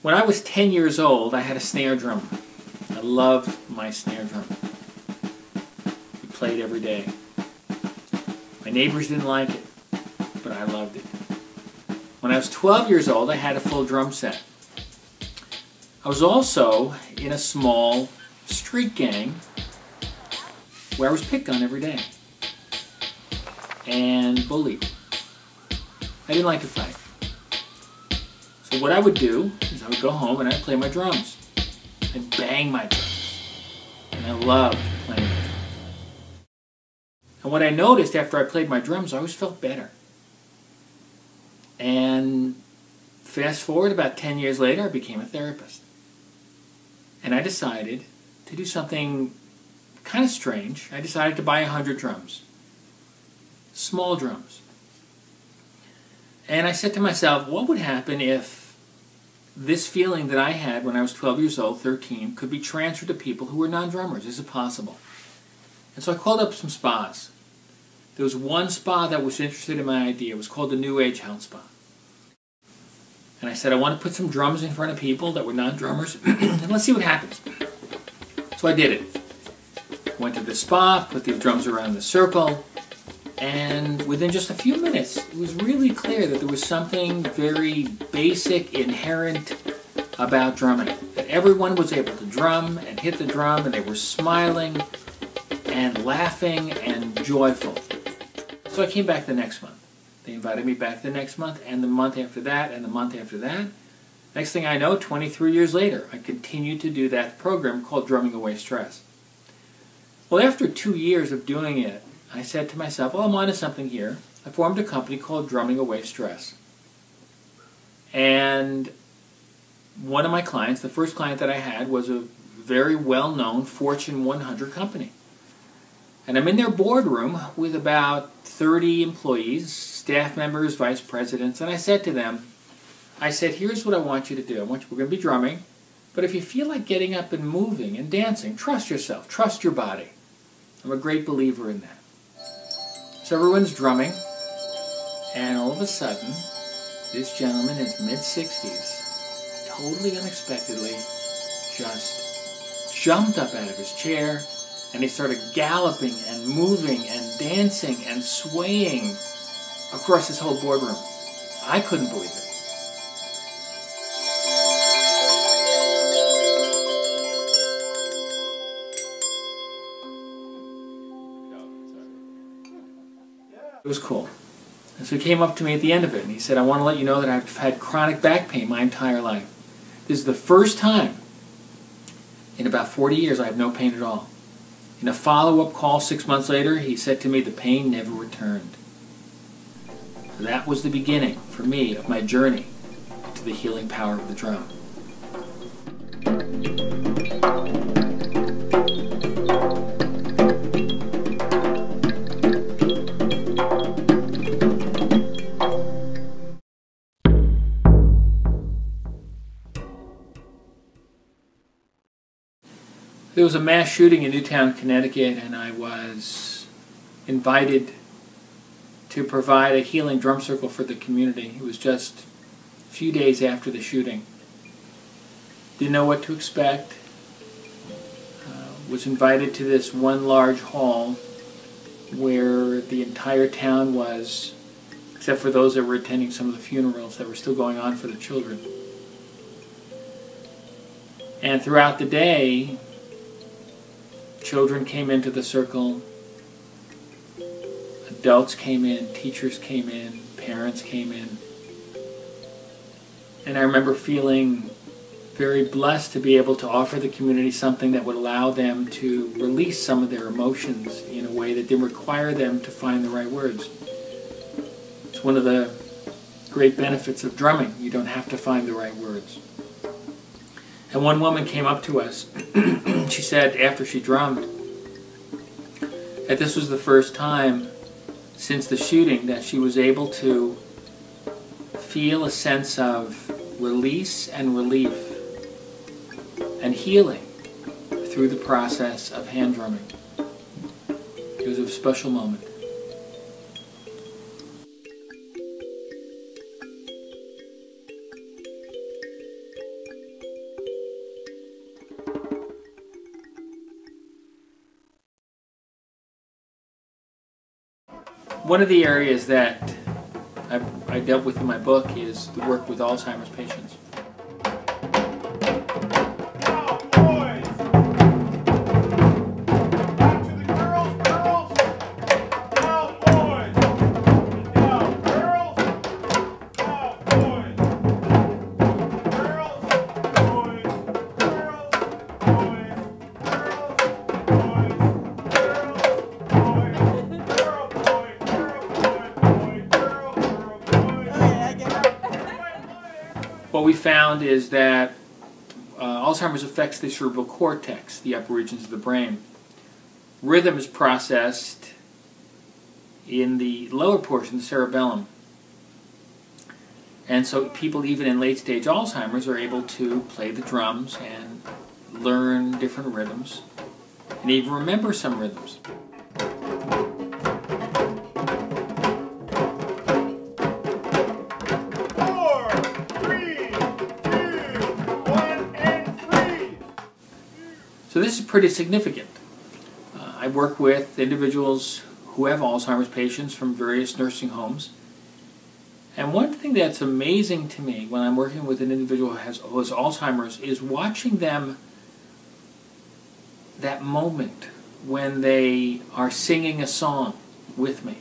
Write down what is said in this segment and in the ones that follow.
When I was 10 years old, I had a snare drum. I loved my snare drum. We played every day. My neighbors didn't like it, but I loved it. When I was 12 years old, I had a full drum set. I was also in a small street gang where I was picked on every day and bullied. I didn't like to fight. So what I would do is I would go home and I'd play my drums. I'd bang my drums. And I loved playing my drums. And what I noticed after I played my drums, I always felt better. And fast forward about 10 years later, I became a therapist. And I decided to do something kind of strange. I decided to buy 100 drums. Small drums. And I said to myself, what would happen if this feeling that I had when I was 12 years old, 13, could be transferred to people who were non-drummers? Is it possible? And so I called up some spas. There was one spa that was interested in my idea. It was called the New Age Health Spa. And I said, I want to put some drums in front of people that were non-drummers, and let's see what happens. So I did it. Went to the spa, put these drums around the circle, and within just a few minutes, it was really clear that there was something very basic, inherent about drumming. That everyone was able to drum and hit the drum, and they were smiling and laughing and joyful. So I came back the next month. They invited me back the next month, and the month after that, and the month after that. Next thing I know, 23 years later, I continued to do that program called Drumming Away Stress. Well, after 2 years of doing it, I said to myself, well, I'm onto something here. I formed a company called Drumming Away Stress. And one of my clients, the first client that I had, was a very well-known Fortune 100 company. And I'm in their boardroom with about 30 employees, staff members, vice presidents, and I said to them, here's what I want you to do. We're going to be drumming, but if you feel like getting up and moving and dancing, trust yourself, trust your body. I'm a great believer in that. So everyone's drumming, and all of a sudden, this gentleman in his mid-60s, totally unexpectedly, just jumped up out of his chair, and he started galloping and moving and dancing and swaying across his whole boardroom. I couldn't believe it. It was cool. And so he came up to me at the end of it and he said, I want to let you know that I've had chronic back pain my entire life. This is the first time in about 40 years I have no pain at all. In a follow-up call 6 months later, he said to me the pain never returned. So that was the beginning, for me, of my journey to the healing power of the drum. There was a mass shooting in Newtown, Connecticut, and I was invited to provide a healing drum circle for the community. It was just a few days after the shooting. Didn't know what to expect. Was invited to this one large hall where the entire town was, except for those that were attending some of the funerals that were still going on for the children. And throughout the day, children came into the circle, adults came in, teachers came in, parents came in. And I remember feeling very blessed to be able to offer the community something that would allow them to release some of their emotions in a way that didn't require them to find the right words. It's one of the great benefits of drumming. You don't have to find the right words. And one woman came up to us. She said, after she drummed, that this was the first time since the shooting that she was able to feel a sense of release and relief and healing through the process of hand drumming. It was a special moment. One of the areas that I dealt with in my book is the work with Alzheimer's patients. What we found is that Alzheimer's affects the cerebral cortex, the upper regions of the brain. Rhythm is processed in the lower portion, the cerebellum. And so people even in late-stage Alzheimer's are able to play the drums and learn different rhythms and even remember some rhythms. 4, 3, 2, 1, and freeze! So this is pretty significant. I work with individuals who have Alzheimer's patients from various nursing homes. And one thing that's amazing to me when I'm working with an individual who has Alzheimer's is watching them, that moment when they are singing a song with me.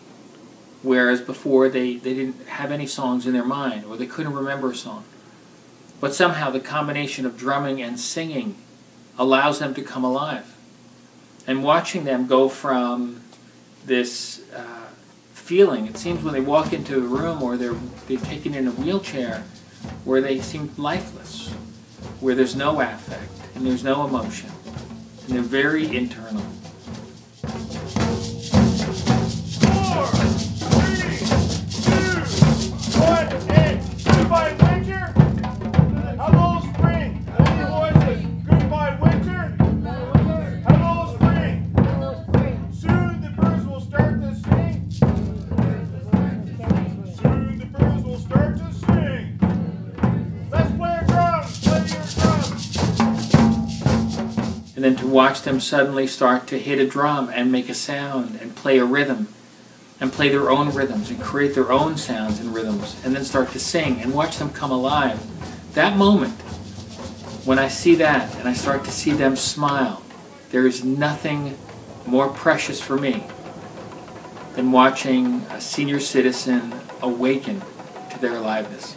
Whereas before they didn't have any songs in their mind, or they couldn't remember a song. But somehow the combination of drumming and singing allows them to come alive. And watching them go from this feeling, it seems when they walk into a room or they're taken in a wheelchair, where they seem lifeless, where there's no affect and there's no emotion, and they're very internal. 4, 3, 2, 1, and goodbye winter! Hello spring! Hello voices! Goodbye winter! Hello spring! Soon the birds will start to sing! Soon the birds will start to sing! Let's play a drum! Play your drum! And then to watch them suddenly start to hit a drum and make a sound and play a rhythm and play their own rhythms and create their own sounds and rhythms and then start to sing and watch them come alive. That moment, when I see that and I start to see them smile, there is nothing more precious for me than watching a senior citizen awaken to their aliveness.